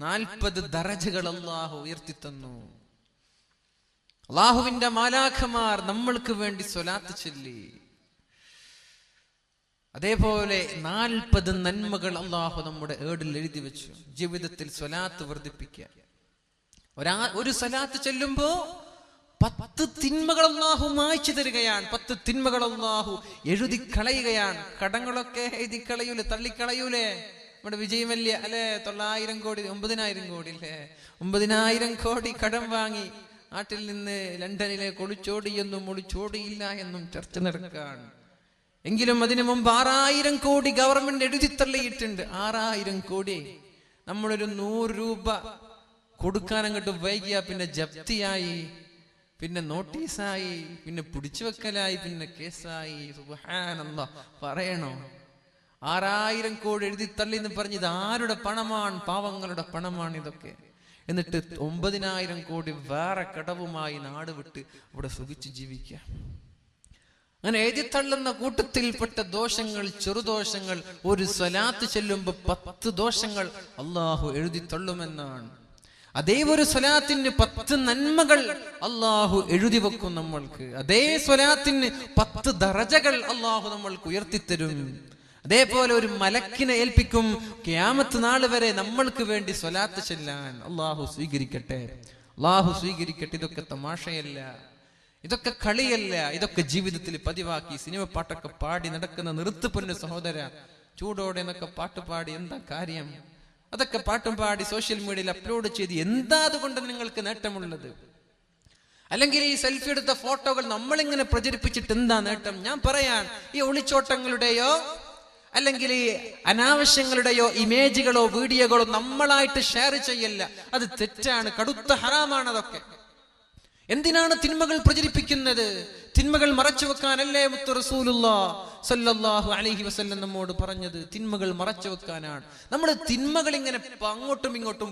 40 ദറജകൾ അല്ലാഹു ഉയർത്തിത്തന്നു. അല്ലാഹുവിന്റെ മാലാഖമാർ നമ്മൾക്ക് വേണ്ടി സ്വലാത്ത് ചൊല്ലി. അതേപോലെ 40 നന്മകൾ അല്ലാഹു നമ്മുടെ ഏടിൽ എഴുതി വെച്ചു. ജീവിതത്തിൽ സ്വലാത്ത് വർദ്ധിപ്പിക്കുക. ഒരു സ്വലാത്ത് ചൊല്ലുമ്പോ 10 തിന്മകൾ അല്ലാഹു മായ്ച്ചു തരികയാണ്. 10 തിന്മകൾ അല്ലാഹു എഴുതി കളയുകയാണ്. കടങ്ങളൊക്കെ എഴുതി കളയൂലേ, തള്ളിക്കളയൂലേ? നമ്മുടെ വിജയമല്യ അല്ലെ, 900 കോടി 9000 കോടി അല്ലേ, 9000 കോടി കടം വാങ്ങി നാട്ടിൽ നിന്ന് ലണ്ടനിലേക്ക് ഒളിച്ചോടിയെന്നും ഒളിച്ചോടിയില്ല എന്നും ചർച്ച നടക്കുകയാണ്. എങ്കിലും അതിനു മുമ്പ് 6000 കോടി ഗവൺമെന്റ് എഴുതി തള്ളിയിട്ടുണ്ട്. 6000 കോടി. നമ്മളൊരു 100 രൂപ കൊടുക്കാൻ അങ്ങോട്ട് വൈകിയ പിന്നെ ജപ്തിയായി, പിന്നെ നോട്ടീസായി, പിന്നെ പിടിച്ചു വെക്കലായി, പിന്നെ കേസായി. സുബ്ഹാനല്ലാഹ്, പറയണോ? 6000 കോടി എഴുതി തള്ളി എന്ന് പറഞ്ഞ് ഇത് ആരുടെ പണമാണ്? പാവങ്ങളുടെ പണമാണ് ഇതൊക്കെ. എന്നിട്ട് 9000 കോടി വേറെ കടവുമായി നാട് വിട്ട് അവിടെ സുഖിച്ച് ജീവിക്കുക. അങ്ങനെ എഴുതി തള്ളുന്ന കൂട്ടത്തിൽപ്പെട്ട ദോഷങ്ങൾ, ചെറുദോഷങ്ങൾ, ഒരു സ്വലാത്ത് ചെല്ലുമ്പോ 10 ദോഷങ്ങൾ അല്ലാഹു എഴുതി തള്ളുമെന്നാണ്. അതേ ഒരു സ്വലാത്തിന് 10 നന്മകൾ അല്ലാഹു എഴുതി വെക്കും നമ്മൾക്ക്. അതേ സ്വലാത്തിന് 10 ദറജകൾ അല്ലാഹു നമ്മൾക്ക് ഉയർത്തിത്തരും. അതേപോലെ ഒരു മലക്കിനെ ഏൽപ്പിക്കും ഖിയാമത്ത് നാൾ വരെ നമ്മൾക്ക് വേണ്ടി സ്വലാത്ത് ചെല്ലാൻ. അല്ലാഹു സ്വീകരിക്കട്ടെ, അല്ലാഹു സ്വീകരിക്കട്ടെ. ഇതൊക്കെ തമാശയല്ല, ഇതൊക്കെ കളിയല്ല, ഇതൊക്കെ ജീവിതത്തിൽ പതിവാക്കി സിനിമ പാട്ടൊക്കെ പാടി നടക്കുന്ന നിർത്ത് പൊന്നു സഹോദര. ചൂടോടെ എന്നൊക്കെ പാട്ട് പാടി എന്താ കാര്യം? അതൊക്കെ പാട്ടും പാടി സോഷ്യൽ മീഡിയയിൽ അപ്ലോഡ് ചെയ്ത് എന്താ അതുകൊണ്ട് നിങ്ങൾക്ക് നേട്ടമുള്ളത്? അല്ലെങ്കിൽ ഈ സെൽഫി എടുത്ത ഫോട്ടോകൾ നമ്മളിങ്ങനെ പ്രചരിപ്പിച്ചിട്ട് എന്താ നേട്ടം? ഞാൻ പറയാൻ, ഈ ഒളിച്ചോട്ടങ്ങളുടെയോ അല്ലെങ്കിൽ ഈ അനാവശ്യങ്ങളുടെയോ ഇമേജുകളോ വീഡിയോകളോ നമ്മളായിട്ട് ഷെയർ ചെയ്യല്ല. അത് തെറ്റാണ്, കടുത്ത ഹറാമാണ്. അതൊക്കെ എന്തിനാണ് തിന്മകൾ പ്രചരിപ്പിക്കുന്നത്? തിന്മകൾ മറച്ചു വെക്കാനല്ലേ മുത്ത് റസൂലുള്ളാഹി സ്വല്ലല്ലാഹു അലൈഹി വസല്ലം നമ്മോട് പറഞ്ഞത്? തിന്മകൾ മറച്ചു വെക്കാനാണ്. നമ്മൾ തിന്മകൾ ഇങ്ങനെ അങ്ങോട്ടും ഇങ്ങോട്ടും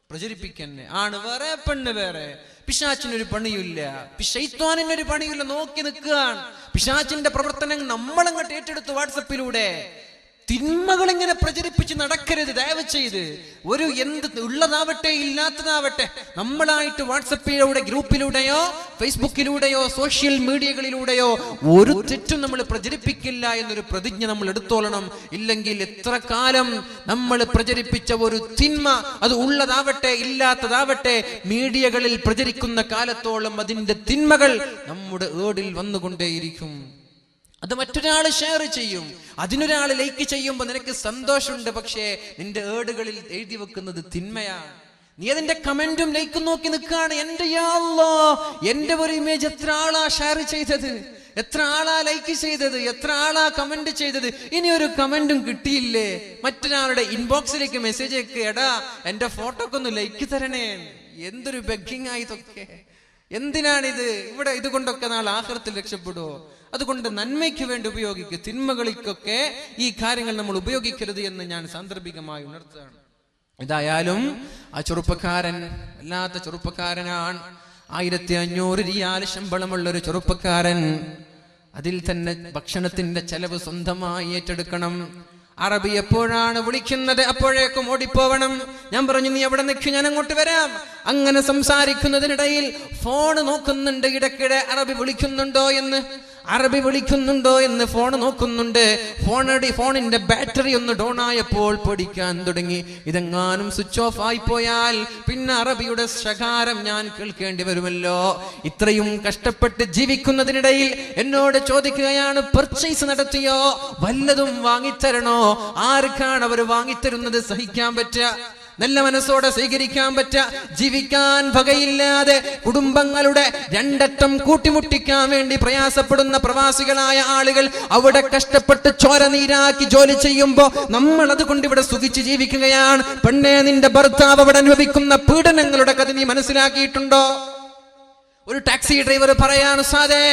പ്രചരിപ്പിക്കന്നെ. ആണ് വേറെ, പെണ്ണ് വേറെ. പിശാചിനൊരു പണിയില്ല, ശൈത്വാനിനൊരു പണിയില്ല, നോക്കി നിൽക്കുകയാണ്. പിശാചിന്റെ പ്രവർത്തനം നമ്മളങ്ങോട്ട് ഏറ്റെടുത്തു. വാട്സപ്പിലൂടെ തിന്മകൾ ഇങ്ങനെ പ്രചരിപ്പിച്ച് നടക്കരുത്, ദയവ് ചെയ്ത്. ഒരു എന്ത് ഉള്ളതാവട്ടെ ഇല്ലാത്തതാവട്ടെ നമ്മളായിട്ട് വാട്സപ്പിലൂടെ, ഗ്രൂപ്പിലൂടെയോ ഫേസ്ബുക്കിലൂടെയോ സോഷ്യൽ മീഡിയകളിലൂടെയോ ഒരു തെറ്റും നമ്മൾ പ്രചരിപ്പിക്കില്ല എന്നൊരു പ്രതിജ്ഞ നമ്മൾ എടുത്തോളണം. ഇല്ലെങ്കിൽ എത്ര കാലം നമ്മൾ പ്രചരിപ്പിച്ച ഒരു തിന്മ, അത് ഉള്ളതാവട്ടെ ഇല്ലാത്തതാവട്ടെ, മീഡിയകളിൽ പ്രചരിക്കുന്ന കാലത്തോളം അതിന്റെ തിന്മകൾ നമ്മുടെ ഏടിൽ വന്നുകൊണ്ടേയിരിക്കും. അത് മറ്റൊരാൾ ഷെയർ ചെയ്യും, അതിനൊരാൾ ലൈക്ക് ചെയ്യുമ്പോൾ നിനക്ക് സന്തോഷമുണ്ട്. പക്ഷേ നിന്റെ ഏടുകളിൽ എഴുതി വെക്കുന്നത് തിന്മയാണ്. നീ അതിന്റെ കമന്റും ലൈക്കും നോക്കി നിൽക്കുകയാണ്. എന്റെ യാ അല്ലാഹ്, എന്റെ ഒരു ഇമേജ് എത്ര ആളാ ഷെയർ ചെയ്തത്, എത്ര ആളാ ലൈക്ക് ചെയ്തത്, എത്ര ആളാ കമന്റ് ചെയ്തത്. ഇനി ഒരു കമന്റും കിട്ടിയില്ലേ? മറ്റൊരാളുടെ ഇൻബോക്സിലേക്ക് മെസ്സേജ് ഒക്കെ, എടാ എന്റെ ഫോട്ടോക്കൊന്ന് ലൈക്ക് തരണേ. എന്തൊരു ബെഗ്ഗിങ് ആയി ഇതൊക്കെ. എന്തിനാണിത്? ഇവിടെ ഇതുകൊണ്ടൊക്കെ നാളെ ആഖിറത്തിൽ രക്ഷപ്പെടുവോ? അതുകൊണ്ട് നന്മയ്ക്ക് വേണ്ടി ഉപയോഗിക്കുക. തിന്മകളിക്കൊക്കെ ഈ കാര്യങ്ങൾ നമ്മൾ ഉപയോഗിക്കരുത് എന്ന് ഞാൻ സാന്ദർഭികമായി ഉണർത്തുകയാണ്. ഏതായാലും ആ ചെറുപ്പക്കാരൻ അല്ലാത്ത ചെറുപ്പക്കാരനാണ്. 1500 റിയാൽ ശമ്പളമുള്ള ഒരു ചെറുപ്പക്കാരൻ. അതിൽ തന്നെ ഭക്ഷണത്തിന്റെ ചെലവ് സ്വന്തമായി ഏറ്റെടുക്കണം. അറബി എപ്പോഴാണ് വിളിക്കുന്നത് അപ്പോഴേക്കും ഓടിപ്പോവണം. ഞാൻ പറഞ്ഞു, നീ എവിടെ നിൽക്കും, ഞാൻ അങ്ങോട്ട് വരാം. അങ്ങനെ സംസാരിക്കുന്നതിനിടയിൽ ഫോൺ നോക്കുന്നുണ്ട്. ഇടയ്ക്കിടെ അറബി വിളിക്കുന്നുണ്ടോ എന്ന് ഫോൺ നോക്കുന്നുണ്ട്. ഫോണിന്റെ ബാറ്ററി ഒന്ന് ഡൗൺ ആയപ്പോൾ പഠിക്കാൻ തുടങ്ങി. ഇതെങ്ങാനും സ്വിച്ച് ഓഫ് ആയി പോയാൽ പിന്നെ അറബിയുടെ ശകാരം ഞാൻ കേൾക്കേണ്ടി വരുമല്ലോ. ഇത്രയും കഷ്ടപ്പെട്ട് ജീവിക്കുന്നതിനിടയിൽ എന്നോട് ചോദിക്കുകയാണ്, പർച്ചേസ് നടത്തിയോ, വല്ലതും വാങ്ങിത്തരണോ? ആർക്കാണ് അവർ വാങ്ങിത്തരുന്നത് സഹിക്കാൻ പറ്റുക? നല്ല മനസ്സോടെ സ്വീകരിക്കാൻ പറ്റുക? ജീവിക്കാൻ വകയില്ലാതെ കുടുംബങ്ങളുടെ രണ്ടറ്റം കൂട്ടിമുട്ടിക്കാൻ വേണ്ടി പ്രയാസപ്പെടുന്ന പ്രവാസികളായ ആളുകൾ അവിടെ കഷ്ടപ്പെട്ട് ചോര നീരാക്കി ജോലി ചെയ്യുമ്പോ നമ്മൾ അതുകൊണ്ട് ഇവിടെ സുഖിച്ച് ജീവിക്കുകയാണ്. പെണ്ണേ, നിന്റെ ഭർത്താവ് അവിടെ അനുഭവിക്കുന്ന പീഡനങ്ങളുടെ കഥ നീ മനസ്സിലാക്കിയിട്ടുണ്ടോ? ഒരു ടാക്സി ഡ്രൈവർ പറയാണ്, സാധേ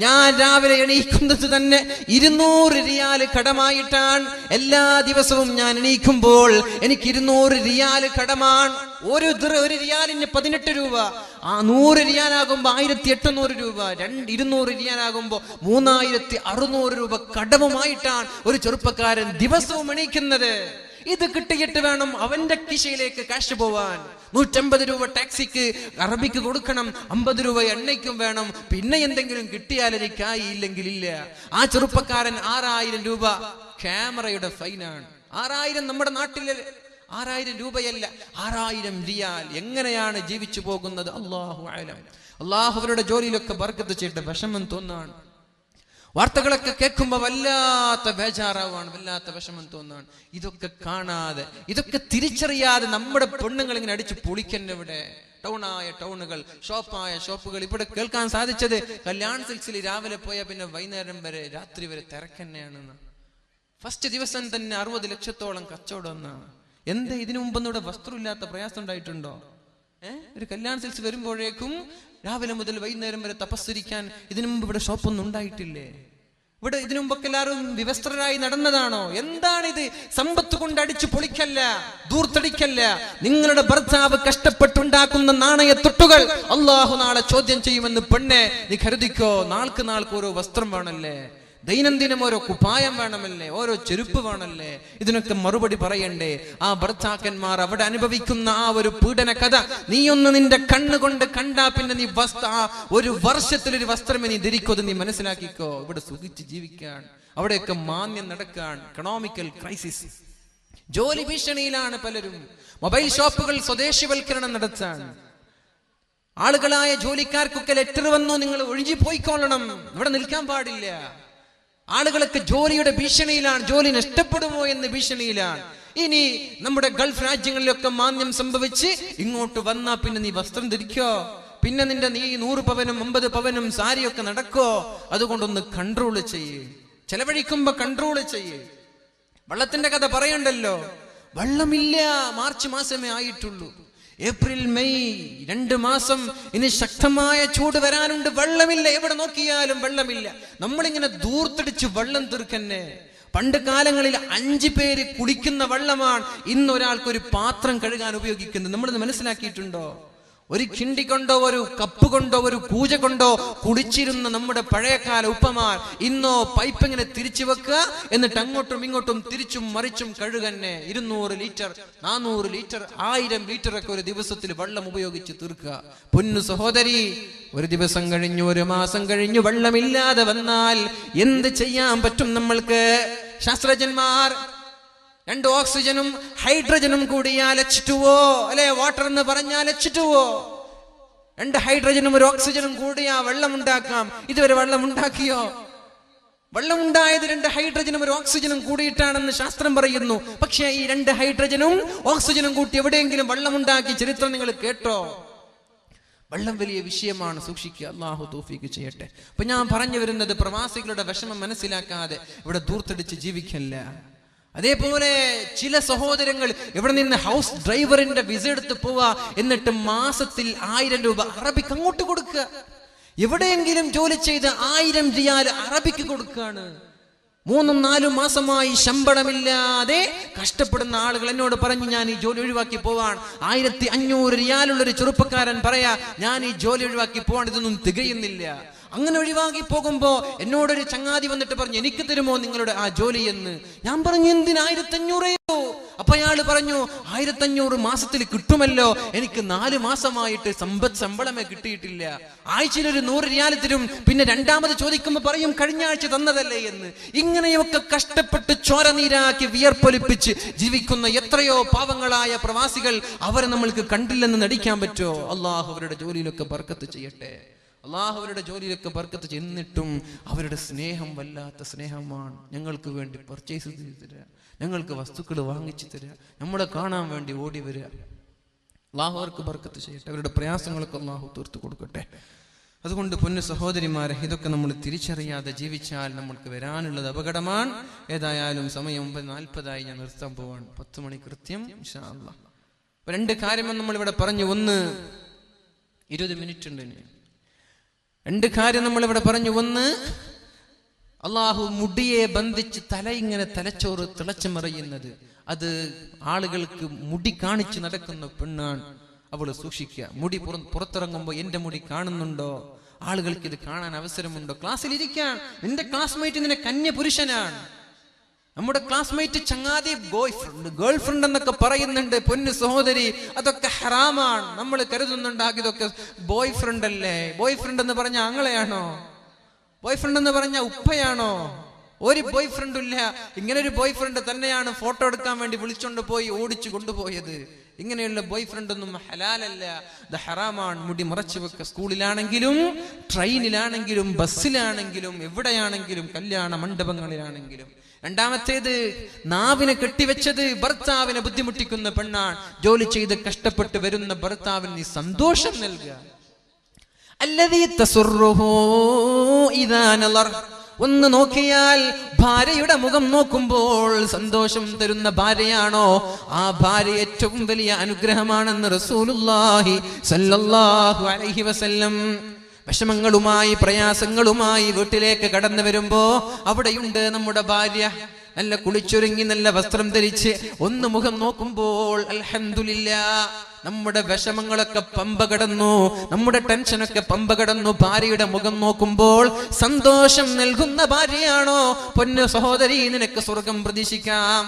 ഞാൻ രാവിലെ എണീക്കുന്നത് തന്നെ 200 റിയാൽ കടമായിട്ടാണ്. എല്ലാ ദിവസവും ഞാൻ എണീക്കുമ്പോൾ എനിക്ക് 200 റിയാൽ കടമാണ്. ഒരു റിയാലിന് 18 രൂപ. ആ 100 റിയാലാകുമ്പോ 1800 രൂപ. 200 റിയാലാകുമ്പോ 3600 രൂപ കടവുമായിട്ടാണ് ഒരു ചെറുപ്പക്കാരൻ ദിവസവും എണീക്കുന്നത്. ഇത് കിട്ടിയിട്ട് വേണം അവന്റെ കിശയിലേക്ക് കാശ് പോവാൻ. 150 രൂപ ടാക്സിക്ക് അറബിക്ക് കൊടുക്കണം, 50 രൂപ എണ്ണയ്ക്കും വേണം. പിന്നെ എന്തെങ്കിലും കിട്ടിയാൽ എനിക്കായി, ഇല്ലെങ്കിൽ ഇല്ല. ആ ചെറുപ്പക്കാരൻ 6000 രൂപ ക്യാമറയുടെ ഫൈനാണ്. 6000 നമ്മുടെ നാട്ടിലെ 6000 രൂപയല്ല, 6000 റിയാൽ. എങ്ങനെയാണ് ജീവിച്ചു പോകുന്നത്? അല്ലാഹു അലം. അല്ലാഹു അവരുടെ ജോലിയിലൊക്കെ ബർക്കത്ത് ചെയ്തിട്ട് വിഷമം തോന്നാണ്. വാർത്തകളൊക്കെ കേൾക്കുമ്പോൾ വല്ലാത്ത ബേജാറാവാണ്, വല്ലാത്ത വിഷമം തോന്നാണ്. ഇതൊക്കെ കാണാതെ, ഇതൊക്കെ തിരിച്ചറിയാതെ നമ്മുടെ പെണ്ണുങ്ങൾ ഇങ്ങനെ അടിച്ച് പൊളിക്കന്നെ. ഇവിടെ ടൗണായ ടൗണുകൾ, ഷോപ്പായ ഷോപ്പുകൾ. ഇവിടെ കേൾക്കാൻ സാധിച്ചത് കല്യാൺ സിൽക്സിൽ രാവിലെ പോയാൽ പിന്നെ വൈകുന്നേരം വരെ, രാത്രി വരെ തിരക്കന്നെയാണെന്ന്. ഫസ്റ്റ് ദിവസം തന്നെ 60 ലക്ഷത്തോളം കച്ചവടം എന്നാണ്. എന്താ ഇതിനു മുമ്പൊന്നും ഇവിടെ വസ്ത്രമില്ലാത്ത പ്രയാസം ഉണ്ടായിട്ടുണ്ടോ? ഒരു കല്യാൺ സിൽക്സ് വരുമ്പോഴേക്കും രാവിലെ മുതൽ വൈകുന്നേരം വരെ തപസ്സരിക്കാൻ ഇതിനു മുമ്പ് ഇവിടെ ഷോപ്പൊന്നും ഉണ്ടായിട്ടില്ലേ? ഇവിടെ ഇതിനു മുമ്പൊക്കെ എല്ലാവരും വിവസ്ത്രരായി നടന്നതാണോ? എന്താണിത്? സമ്പത്ത് കൊണ്ട് അടിച്ചു പൊളിക്കല്ല, ദൂർത്തടിക്കല്ല. നിങ്ങളുടെ ഭർത്താവ് കഷ്ടപ്പെട്ടുണ്ടാക്കുന്ന നാണയത്തൊട്ടുകൾ അള്ളാഹു നാളെ ചോദ്യം ചെയ്യുമെന്ന് പെണ്ണെ നീ കരുതിക്കോ. നാൾക്ക് ഓരോ വസ്ത്രം വേണല്ലേ, ദൈനംദിനം ഓരോ കുപ്പായം വേണമല്ലേ, ഓരോ ചെരുപ്പ് വേണമല്ലേ? ഇതിനൊക്കെ മറുപടി പറയണ്ടേ? ആ ഭർത്താക്കന്മാർ അവിടെ അനുഭവിക്കുന്ന ആ ഒരു പീഡന കഥ നീയൊന്ന് നിന്റെ കണ്ണുകൊണ്ട് കണ്ടാ പിന്നെ നീ ഒരു വർഷത്തിലൊരു വസ്ത്രമേ നീ ധരിക്കോ. നീ മനസ്സിലാക്കിക്കോ. ഇവിടെ സുഖിച്ച് ജീവിക്കാൻ, അവിടെയൊക്കെ മാന്യം നടക്കാൻ. എക്കണോമിക്കൽ ക്രൈസിസ്, ജോലി ഭീഷണിയിലാണ് പലരും. മൊബൈൽ ഷോപ്പുകൾ സ്വദേശിവൽക്കരണം നടത്താൻ. ആളുകളായ ജോലിക്കാർക്കൊക്കെ ലെറ്റർ വന്നു, നിങ്ങൾ ഒഴിഞ്ഞു പോയിക്കൊള്ളണം, ഇവിടെ നിൽക്കാൻ പാടില്ല. ആളുകളൊക്കെ ജോലിയുടെ ഭീഷണിയിലാണ്, ജോലി നഷ്ടപ്പെടുമോ എന്ന് ഭീഷണിയിലാണ്. ഇനി നമ്മുടെ ഗൾഫ് രാജ്യങ്ങളിലൊക്കെ മാന്യം സംഭവിച്ച് ഇങ്ങോട്ട് വന്നാ പിന്നെ നീ വസ്ത്രം ധരിക്കോ? പിന്നെ നീ 100 പവനും 50 പവനും സാരിയൊക്കെ നടക്കോ? അതുകൊണ്ടൊന്ന് കൺട്രോൾ ചെയ്യേ, ചെലവഴിക്കുമ്പോ കൺട്രോൾ ചെയ്യേ. വെള്ളത്തിന്റെ കഥ പറയണ്ടല്ലോ, വെള്ളമില്ല. മാർച്ച് മാസമേ ആയിട്ടുള്ളൂ. ഏപ്രിൽ മെയ് 2 മാസം ഇനി ശക്തമായ ചൂട് വരാനുണ്ട്. വെള്ളമില്ല, എവിടെ നോക്കിയാലും വെള്ളമില്ല. നമ്മളിങ്ങനെ ദൂർത്തടിച്ച് വെള്ളം തീർക്കന്നെ. പണ്ട് കാലങ്ങളിൽ 5 പേര് കുടിക്കുന്ന വെള്ളമാണ് ഇന്ന് ഒരാൾക്കൊരു പാത്രം കഴുകാൻ ഉപയോഗിക്കുന്നത്. നമ്മളിത് മനസ്സിലാക്കിയിട്ടുണ്ടോ? ഒരു കിണ്ടി കൊണ്ടോ ഒരു കപ്പ് കൊണ്ടോ ഒരു കൂജ കൊണ്ടോ കുടിച്ചിരുന്ന നമ്മുടെ പഴയകാല ഉപ്പമാർ ഇന്നോ പൈപ്പ് ഇങ്ങനെ തിരിച്ചു വെക്കുക, എന്നിട്ട് അങ്ങോട്ടും ഇങ്ങോട്ടും തിരിച്ചും മറിച്ചും കഴുകന്നെ. 200 ലിറ്റർ 400 ലിറ്റർ 1000 ലിറ്റർ ഒക്കെ ഒരു ദിവസത്തിൽ വെള്ളം ഉപയോഗിച്ച് തീർക്കുക. പൊന്നു സഹോദരി, ഒരു ദിവസം കഴിഞ്ഞു, ഒരു മാസം കഴിഞ്ഞു വെള്ളമില്ലാതെ വന്നാൽ എന്ത് ചെയ്യാൻ പറ്റും നമ്മൾക്ക്? ശാസ്ത്രജ്ഞന്മാർ 2 ഓക്സിജനും ഹൈഡ്രജനും കൂടിയാൽ H2O അല്ലെ, വാട്ടർ എന്ന് പറഞ്ഞാൽ H2O. 2 ഹൈഡ്രജനും 1 ഓക്സിജനും കൂടിയാ വെള്ളം ഉണ്ടാക്കാം. ഇതുവരെ വെള്ളം ഉണ്ടാക്കിയോ? വെള്ളം ഉണ്ടായത് 2 ഹൈഡ്രജനും 1 ഓക്സിജനും കൂടിയിട്ടാണെന്ന് ശാസ്ത്രം പറയുന്നു. പക്ഷേ ഈ 2 ഹൈഡ്രജനും ഓക്സിജനും കൂട്ടി എവിടെയെങ്കിലും വെള്ളം ഉണ്ടാക്കി ചരിത്രം നിങ്ങൾ കേട്ടോ? വെള്ളം വലിയ വിഷയമാണ്, സൂക്ഷിക്കുക. അല്ലാഹു തൗഫീഖ് ചെയ്യട്ടെ. അപ്പൊ ഞാൻ പറഞ്ഞു വരുന്നത്, പ്രവാസികളുടെ വിഷമം മനസ്സിലാക്കാതെ ഇവിടെ ദൂർത്തടിച്ച് ജീവിക്കല്ല. അതേപോലെ ചില സഹോദരങ്ങൾ ഇവിടെ നിന്ന് ഹൗസ് ഡ്രൈവറിന്റെ വിസ എടുത്ത് പോവാ, എന്നിട്ട് മാസത്തിൽ 1000 രൂപ അറബിക്ക് അങ്ങോട്ട് കൊടുക്കുക. എവിടെയെങ്കിലും ജോലി ചെയ്ത് 1000 റിയാൽ അറബിക്ക് കൊടുക്കുകയാണ്. 3-4 മാസമായി ശമ്പളമില്ലാതെ കഷ്ടപ്പെടുന്ന ആളുകൾ എന്നോട് പറഞ്ഞു, ഞാൻ ഈ ജോലി ഒഴിവാക്കി പോവാൻ. 1500 റിയാലുള്ളൊരു ചെറുപ്പക്കാരൻ പറയാ, ഞാൻ ഈ ജോലി ഒഴിവാക്കി പോവാൻ, ഇതൊന്നും തികയുന്നില്ല. അങ്ങനെ ഒഴിവാക്കി പോകുമ്പോ എന്നോടൊരു ചങ്ങാതി വന്നിട്ട് പറഞ്ഞു, എനിക്ക് തരുമോ നിങ്ങളുടെ ആ ജോലി എന്ന്. ഞാൻ പറഞ്ഞു, എന്തിന്? 1500. അപ്പൊ അയാള് പറഞ്ഞു, 1500 മാസത്തിൽ കിട്ടുമല്ലോ, എനിക്ക് 4 മാസമായിട്ട് ശമ്പളമേ കിട്ടിയിട്ടില്ല. ആഴ്ചയിൽ ഒരു 100 റിയാൽ തരും, പിന്നെ രണ്ടാമത് ചോദിക്കുമ്പോ പറയും കഴിഞ്ഞ ആഴ്ച തന്നതല്ലേ എന്ന്. ഇങ്ങനെയൊക്കെ കഷ്ടപ്പെട്ട് ചോര നീരാക്കി വിയർപ്പൊലിപ്പിച്ച് ജീവിക്കുന്ന എത്രയോ പാവങ്ങളായ പ്രവാസികൾ, അവരെ നമ്മൾക്ക് കണ്ടില്ലെന്ന് നടിക്കാൻ പറ്റുമോ? അള്ളാഹു അവരുടെ ജോലിയിലൊക്കെ ബർക്കത്ത് ചെയ്യട്ടെ. അള്ളാഹു അവരുടെ ജോലിയിലൊക്കെ ബർക്കത്ത്. എന്നിട്ടും അവരുടെ സ്നേഹം വല്ലാത്ത സ്നേഹമാണ്. ഞങ്ങൾക്ക് വേണ്ടി പർച്ചേസ് ചെയ്ത് തരിക, ഞങ്ങൾക്ക് വസ്തുക്കൾ വാങ്ങിച്ചു തരിക, നമ്മളെ കാണാൻ വേണ്ടി ഓടി വരിക. അള്ളാഹു അവർക്ക് ബർക്കത്ത് ചെയ്യട്ടെ. അവരുടെ പ്രയാസങ്ങളൊക്കെ അള്ളാഹു തീർത്തു കൊടുക്കട്ടെ. അതുകൊണ്ട് പൊന്നു സഹോദരിമാരെ, ഇതൊക്കെ നമ്മൾ തിരിച്ചറിയാതെ ജീവിച്ചാൽ നമ്മൾക്ക് വരാനുള്ളത് അപകടമാണ്. ഏതായാലും സമയം 9:40 ഞാൻ നിർത്താൻ പോവാണ്. 10 മണി കൃത്യം ഇൻഷാ അല്ലാഹ്. 2 കാര്യം നമ്മൾ ഇവിടെ പറഞ്ഞു. ഒന്ന്, 20 മിനിറ്റ് ഉണ്ട്. 2 കാര്യം നമ്മളിവിടെ പറഞ്ഞു. ഒന്ന്, അള്ളാഹു മുടിയെ ബന്ധിച്ച് തല ഇങ്ങനെ തലച്ചോറ് തിളച്ചു മറിയുന്നത്, അത് ആളുകൾക്ക് മുടി കാണിച്ച് നടക്കുന്ന പെണ്ണാണ്. അവള് സൂക്ഷിക്കുക. മുടി പുറത്തിറങ്ങുമ്പോ എന്റെ മുടി കാണുന്നുണ്ടോ, ആളുകൾക്ക് ഇത് കാണാൻ അവസരമുണ്ടോ? ക്ലാസ്സിൽ ഇരിക്കാൻ, നിന്റെ ക്ലാസ്മേറ്റ് നിന്നെ കന്യ പുരുഷനാണ്. നമ്മുടെ ക്ലാസ്മേറ്റ് ചങ്ങാതി ഗേൾ ഫ്രണ്ട് എന്നൊക്കെ പറയുന്നുണ്ട്. പൊന്നു സഹോദരി, അതൊക്കെ ഹറാമാണ്. നമ്മൾ കരുതുന്നുണ്ടാക്കി ഇതൊക്കെ ബോയ് ഫ്രണ്ട് അല്ലേ? ബോയ് ഫ്രണ്ട് എന്ന് പറഞ്ഞ ആങ്ങളെയാണോ? ബോയ് ഫ്രണ്ട് എന്ന് പറഞ്ഞ ഉപ്പയാണോ? ഒരു ബോയ് ഫ്രണ്ടും ഇല്ല. ഇങ്ങനെ ഒരു ബോയ് ഫ്രണ്ട് തന്നെയാണ് ഫോട്ടോ എടുക്കാൻ വേണ്ടി വിളിച്ചോണ്ട് പോയി ഓടിച്ചു കൊണ്ടുപോയത്. ഇങ്ങനെയുള്ള ബോയ് ഫ്രണ്ട് ഒന്നും ഹലാലല്ല, ഇത് ഹറാമാണ്. മുടി മറച്ചു വെക്ക. സ്കൂളിലാണെങ്കിലും ട്രെയിനിലാണെങ്കിലും ബസ്സിലാണെങ്കിലും എവിടെയാണെങ്കിലും കല്യാണ മണ്ഡപങ്ങളിലാണെങ്കിലും. രണ്ടാമത്തേത്, നാവിനെ കെട്ടിവെച്ചത് ഭർത്താവിനെ ബുദ്ധിമുട്ടിക്കുന്ന പെണ്ണാണ്. ജോലി ചെയ്ത് കഷ്ടപ്പെട്ട് വരുന്ന ഭർത്താവിന് നീ സന്തോഷം നൽകുക. അല്ലദീ തസുറുഹു ഇദാ നളർ, ഒന്ന് നോക്കിയാൽ ഭാര്യയുടെ മുഖം നോക്കുമ്പോൾ സന്തോഷം തരുന്ന ഭാര്യയാണോ ആ ഭാര്യ ഏറ്റവും വലിയ അനുഗ്രഹമാണെന്ന് റസൂലുള്ളാഹി സ്വല്ലല്ലാഹു അലൈഹി വസല്ലം. വിഷമങ്ങളുമായി പ്രയാസങ്ങളുമായി വീട്ടിലേക്ക് കടന്നു വരുമ്പോ അവിടെയുണ്ട് നമ്മുടെ ഭാര്യ. നല്ല കുളിച്ചൊരുങ്ങി നല്ല വസ്ത്രം ധരിച്ച് ഒന്ന് മുഖം നോക്കുമ്പോൾ അൽഹംദുലില്ലാഹ് നമ്മുടെ വിഷമങ്ങളൊക്കെ പമ്പ കടന്നു, നമ്മുടെ ടെൻഷനൊക്കെ പമ്പ കടന്നു. ഭാര്യയുടെ മുഖം നോക്കുമ്പോൾ സന്തോഷം നൽകുന്ന ഭാര്യയാണോ പൊന്നു സഹോദരി, നിനക്ക് സ്വർഗം പ്രതീക്ഷിക്കാം.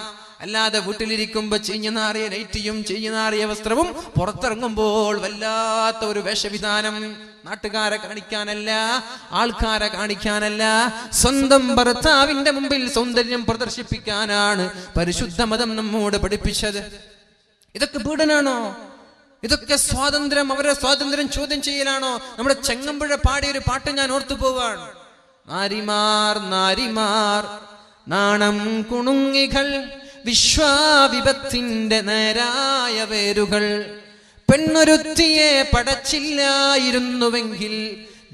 അല്ലാതെ വീട്ടിലിരിക്കുമ്പോ ചീഞ്ഞു നാറിയ നൈറ്റിയും ചീഞ്ഞു നാറിയ വസ്ത്രവും പുറത്തിറങ്ങുമ്പോൾ വല്ലാത്ത ഒരു വേഷവിധാനം. നാട്ടുകാരെ കാണിക്കാനല്ല, ആൾക്കാരെ കാണിക്കാനല്ല, സ്വന്തം ഭർത്താവിന്റെ മുമ്പിൽ സൗന്ദര്യം പ്രദർശിപ്പിക്കാനാണ് പരിശുദ്ധ മതം നമ്മോട് പഠിപ്പിച്ചത്. ഇതൊക്കെ പീഡനാണോ? ഇതൊക്കെ സ്വാതന്ത്ര്യം, അവരുടെ സ്വാതന്ത്ര്യം ചോദ്യം ചെയ്യലാണോ? നമ്മുടെ ചെങ്ങമ്പുഴ പാടിയൊരു പാട്ട് ഞാൻ ഓർത്തു പോവാണ്. നാരിമാർ നാരിമാർ നാണം കുണുങ്ങികൾ, വിശ്വാവിപത്തിന്റെ നേരായ വേരുകൾ, പെണ്ണൊരുത്തിയെ പടച്ചില്ലായിരുന്നുവെങ്കിൽ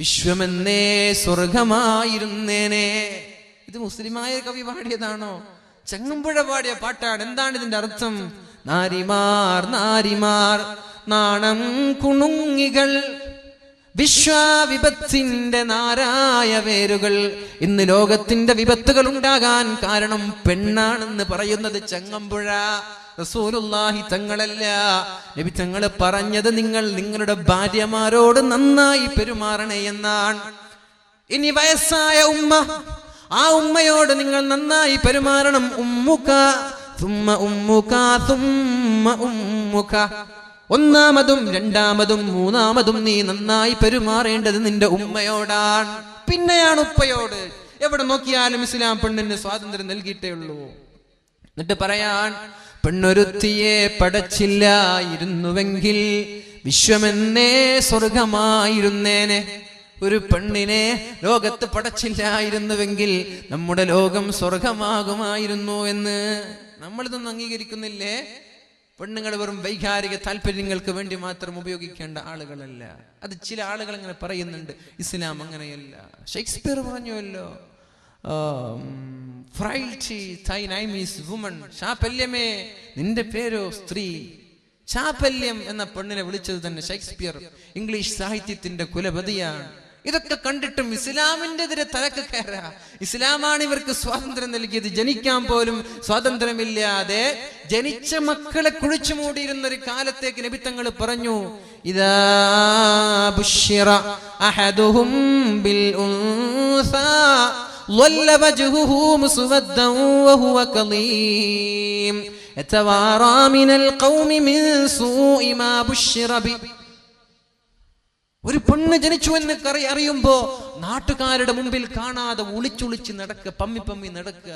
വിശ്വമെന്നേ സ്വർഗമായിരുന്നേനെ. ഇത് മുസ്ലിമായ കവി പാടിയതാണോ? ചെങ്ങമ്പുഴ പാടിയ പാട്ടാണ്. എന്താണ് ഇതിന്റെ അർത്ഥം? നാരിമാർ നാരിമാർ നാണം കുണുങ്ങികൾ, വിശ്വാവിപത്തിന്റെ നാരായ വേരുകൾ. ഇന്ന് ലോകത്തിന്റെ വിപത്തുകൾ ഉണ്ടാകാൻ കാരണം പെണ്ണാണെന്ന് പറയുന്നത് ചെങ്ങമ്പുഴ റസൂലുള്ളാഹി തങ്ങളല്ല. നബി തങ്ങൾ പറഞ്ഞത് നിങ്ങൾ നിങ്ങളുടെ ഭാര്യമാരോട് നന്നായി പെരുമാറണേ എന്നാണ്. ഇനി വയസ്സായ ഉമ്മ, ആ ഉമ്മയോട് നിങ്ങൾ നന്നായി പെരുമാറണം. ഉമ്മുക തുമ്മ ഉമ്മുക തുമ്മ ഉമ്മുക. ഒന്നാമതും രണ്ടാമതും മൂന്നാമതും നീ നന്നായി പെരുമാറേണ്ടത് നിന്റെ ഉമ്മയോടാണ്, പിന്നെയാണ് ഉപ്പയോട്. എവിടെ നോക്കിയാലും ഇസ്ലാം പെണ്ണിന് സ്വാതന്ത്ര്യം നൽകിയിട്ടേ ഉള്ളൂ. എന്നിട്ട് പറയാൻ, പെണ്ണൊരുത്തിയെ പടച്ചില്ലായിരുന്നുവെങ്കിൽ വിശ്വമെന്നേ സ്വർഗമായിരുന്നേനെ. ഒരു പെണ്ണിനെ ലോകത്ത് പടച്ചില്ലായിരുന്നുവെങ്കിൽ നമ്മുടെ ലോകം സ്വർഗമാകുമായിരുന്നു എന്ന് നമ്മളിതൊന്നും അംഗീകരിക്കുന്നില്ലേ? പെണ്ണുങ്ങൾ വെറും വൈകാരിക താല്പര്യങ്ങൾക്ക് വേണ്ടി മാത്രം ഉപയോഗിക്കേണ്ട ആളുകളല്ല. അത് ചില ആളുകൾ അങ്ങനെ പറയുന്നുണ്ട്. ഇസ്ലാം അങ്ങനെയല്ല. ഷേക്സ്പിയർ പറഞ്ഞുവല്ലോ, ഫ്രൈൽറ്റി തൈ നൈം ഈസ് വുമൺ. ചാപല്യമേ നിന്റെ പേരോ സ്ത്രീ. ചാപല്യം എന്ന പെണ്ണിനെ വിളിച്ചത് തന്നെ ഷേക്സ്പിയർ, ഇംഗ്ലീഷ് സാഹിത്യത്തിന്റെ കുലപതിയാണ്. ഇതൊക്കെ കണ്ടിട്ടും ഇസ്ലാമിന്റെ എതിരെ തലക്ക് കയറാ. ഇസ്ലാമാണ് ഇവർക്ക് സ്വാതന്ത്ര്യം നൽകിയത്. ജനിക്കാൻ പോലും സ്വാതന്ത്ര്യമില്ലാതെ ജനിച്ച മക്കളെ കുഴിച്ചു മൂടിയിരുന്ന ഒരു കാലത്തേക്ക് നബി തങ്ങൾ പറഞ്ഞു, ഇദാ ബുശ്ശിറ അഹദുഹും ബിൽ ഉൻസാ ളല്ല വജ്ഹുഹു മുസ്വദ്ദൻ വഹുവ കളീം യതവാറാ മിനൽ ഖൗമി മിൻ സൂഇ മാ ബുശ്ശിറ ബി. ഒരു പെണ്ണ് ജനിച്ചു എന്ന് അറിയുമ്പോ നാട്ടുകാരുടെ മുമ്പിൽ കാണാതെ ഒളിച്ചൊളിച്ച് നടക്കുക, പമ്മി പമ്മി നടക്കുക.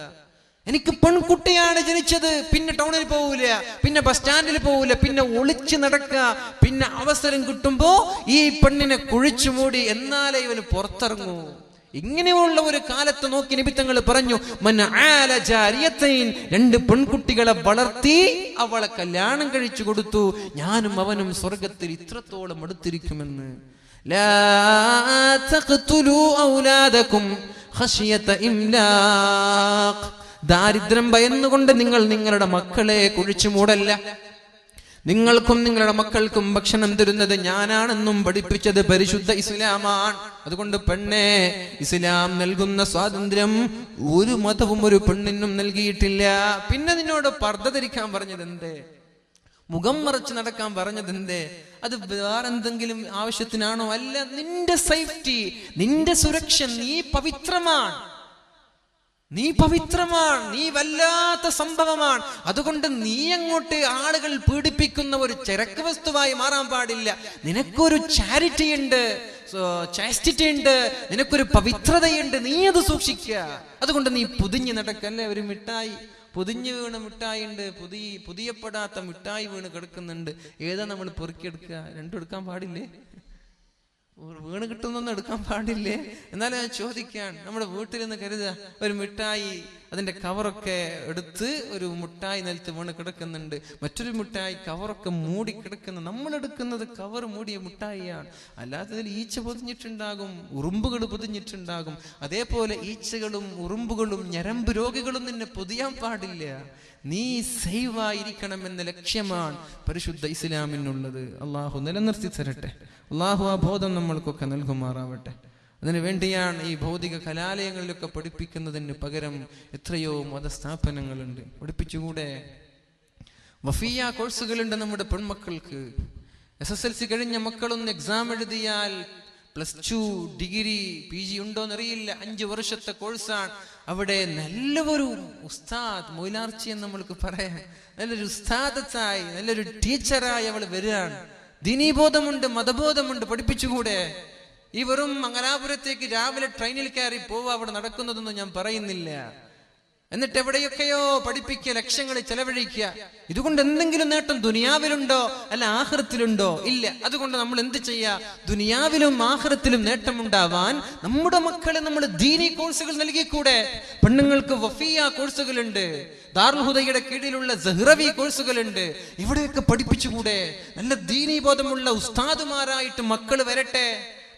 എനിക്ക് പെൺകുട്ടിയാണ് ജനിച്ചത്, പിന്നെ ടൗണിൽ പോകൂല, പിന്നെ ബസ് സ്റ്റാൻഡിൽ പോകൂല, പിന്നെ ഒളിച്ച് നടക്കുക. പിന്നെ അവസരം കിട്ടുമ്പോ ഈ പെണ്ണിനെ കുഴിച്ചു മൂടി, എന്നാലേ ഇവന് പുറത്തിറങ്ങൂ. ഇങ്ങനെയുള്ള ഒരു കാലത്ത് നോക്കി നബി തങ്ങൾ പറഞ്ഞു, മൻ ആല ജാരിയത്തൈൻ, രണ്ട് പെൺകുട്ടികളെ വളർത്തി അവളെ കല്യാണം കഴിച്ചു കൊടുത്തു, ഞാനും അവനും സ്വർഗത്തിൽ ഇത്രത്തോളം അടുത്തിരിക്കുമെന്ന്. ലാ തഖ്തുലൂ ഔലാദകും ഖശിയത ഇംലാഖ്. ദാരിദ്ര്യം ഭയന്നുകൊണ്ട് നിങ്ങൾ നിങ്ങളുടെ മക്കളെ കുഴിച്ചു മൂടല്ല. നിങ്ങൾക്കും നിങ്ങളുടെ മക്കൾക്കും ഭക്ഷണം തരുന്നത് ഞാനാണെന്നും പഠിപ്പിച്ചത് പരിശുദ്ധ ഇസ്ലാമാണ്. അതുകൊണ്ട് പെണ്ണെ, ഇസ്ലാം നൽകുന്ന സ്വാതന്ത്ര്യം ഒരു മതവും ഒരു പെണ്ണിനും നൽകിയിട്ടില്ല. പിന്നെ നിന്നോട് പർദ്ദ ധരിക്കാൻ പറഞ്ഞത് എന്തേ? മുഖം മറച്ച് നടക്കാൻ പറഞ്ഞത് എന്തേ? അത് വേറെന്തെങ്കിലും ആവശ്യത്തിനാണോ? അല്ല, നിന്റെ സേഫ്റ്റി, നിന്റെ സുരക്ഷ, നീ പവിത്രമാണ്. നീ പവിത്രമാണ്, നീ വല്ലാത്ത സംഭവമാണ്. അതുകൊണ്ട് നീ അങ്ങോട്ട് ആളുകൾ പീഡിപ്പിക്കുന്ന ഒരു ചരക്ക് വസ്തുവായി മാറാൻ പാടില്ല. നിനക്കൊരു ചാരിറ്റി ഉണ്ട്, ചാസ്റ്റിറ്റി ഉണ്ട്, നിനക്കൊരു പവിത്രതയുണ്ട്, നീ അത് സൂക്ഷിക്കുക. അതുകൊണ്ട് നീ പൊതിഞ്ഞ് നടക്കല്ലേ. ഒരു മിഠായി പൊതിഞ്ഞ് വീണ മിഠായി ഉണ്ട്, പുതിയപ്പെടാത്ത മിഠായി വീണ് കിടക്കുന്നുണ്ട്. ഏതാ നമ്മൾ പൊറുക്കിയെടുക്കുക? രണ്ടും എടുക്കാൻ പാടില്ലേ? വീണ് കിട്ടുന്നൊന്നും എടുക്കാൻ പാടില്ലേ? എന്നാലും ഞാൻ ചോദിക്കാൻ, നമ്മുടെ വീട്ടിൽ നിന്ന് കരുതുക ഒരു മിഠായി, അതിന്റെ കവറൊക്കെ എടുത്ത് ഒരു മിഠായി നിലത്ത് വീണ് കിടക്കുന്നുണ്ട്, മറ്റൊരു മിഠായി കവറൊക്കെ മൂടി കിടക്കുന്ന, നമ്മൾ എടുക്കുന്നത് കവർ മൂടിയ മിഠായിയാണ്. അല്ലാത്തതിൽ ഈച്ച പൊതിഞ്ഞിട്ടുണ്ടാകും, ഉറുമ്പുകൾ പൊതിഞ്ഞിട്ടുണ്ടാകും. അതേപോലെ ഈച്ചകളും ഉറുമ്പുകളും ഞരമ്പ് രോഗികളും നിന്നെ പൊതിയാൻ പാടില്ല. നീ സേവായിരിക്കണം എന്ന ലക്ഷ്യമാണ് പരിശുദ്ധ ഇസ്ലാമിനുള്ളത്. അള്ളാഹു നിലനിർത്തി തരട്ടെ. അള്ളാഹു ആ ബോധം നമ്മൾക്കൊക്കെ നൽകുമാറാവട്ടെ. അതിനു വേണ്ടിയാണ് ഈ ഭൗതിക കലാലയങ്ങളിലൊക്കെ പഠിപ്പിക്കുന്നതിന് പകരം എത്രയോ മതസ്ഥാപനങ്ങളുണ്ട്. പഠിപ്പിച്ചുകൂടെ? വഫിയ കോഴ്സുകളുണ്ട് നമ്മുടെ പെൺമക്കൾക്ക്. SSLC കഴിഞ്ഞ മക്കളൊന്ന് എക്സാം എഴുതിയാൽ +2 ഡിഗ്രി PG ഉണ്ടോന്നറിയില്ല, 5 വർഷത്തെ കോഴ്സാണ്. അവിടെ നല്ലൊരു ഉസ്താദ്, മൊയിലാർച്ചി എന്ന് നമ്മൾക്ക് പറയാം, നല്ലൊരു ഉസ്താദത്തായി, നല്ലൊരു ടീച്ചറായി അവൾ വരികയാണ്. ദീനീബോധമുണ്ട്, മതബോധമുണ്ട്. പഠിപ്പിച്ചുകൂടെ? ഈ വെറും മംഗലാപുരത്തേക്ക് രാവിലെ ട്രെയിനിൽ കയറി പോവുക, അവിടെ നടക്കുന്നതൊന്നും ഞാൻ പറയുന്നില്ല. എന്നിട്ട് എവിടെയൊക്കെയോ പഠിപ്പിക്കുക, ലക്ഷങ്ങൾ ചെലവഴിക്കുക. ഇതുകൊണ്ട് എന്തെങ്കിലും നേട്ടം ദുനിയാവിലുണ്ടോ അല്ല ആഖിറത്തിലുണ്ടോ? ഇല്ല. അതുകൊണ്ട് നമ്മൾ എന്ത് ചെയ്യാ? ദുനിയാവിലും ആഖിറത്തിലും നേട്ടമുണ്ടാവാൻ നമ്മുടെ മക്കളെ നമ്മൾ ദീനി കോഴ്സുകൾ നൽകിക്കൂടെ? പെണ്ണുങ്ങൾക്ക് വഫിയ കോഴ്സുകളുണ്ട്, ദാറുൽ ഹുദയുടെ കീഴിലുള്ള സഹ്റവി കോഴ്സുകളുണ്ട്. ഇവിടെയൊക്കെ പഠിപ്പിച്ചുകൂടെ? നല്ല ദീനി ബോധമുള്ള ഉസ്താദുമാരായിട്ട് മക്കൾ വരട്ടെ.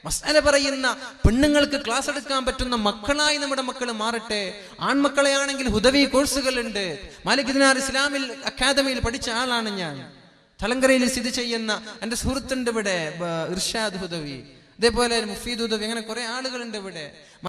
മസ്അല പറയുന്ന പെണ്ണുങ്ങൾക്ക് ക്ലാസ് എടുക്കാൻ പറ്റുന്ന മക്കളായി നമ്മുടെ മക്കൾ മാറട്ടെ. ആൺമക്കളെ ആണെങ്കിൽ ഹുദവി കോഴ്സുകളുണ്ട്. മാലിക് ദിനാർ ഇസ്ലാമിൽ അക്കാദമിയിൽ പഠിച്ച ആളാണ് ഞാൻ. തലങ്കരയിൽ സ്ഥിതി ചെയ്യുന്ന എൻ്റെ സുഹൃത്തുണ്ട് ഇവിടെ, ഇർഷാദ് ഹുദവി, അതേപോലെ മുഫീദ് ഹുദവി, അങ്ങനെ കുറെ ആളുകളുണ്ട് ഇവിടെ.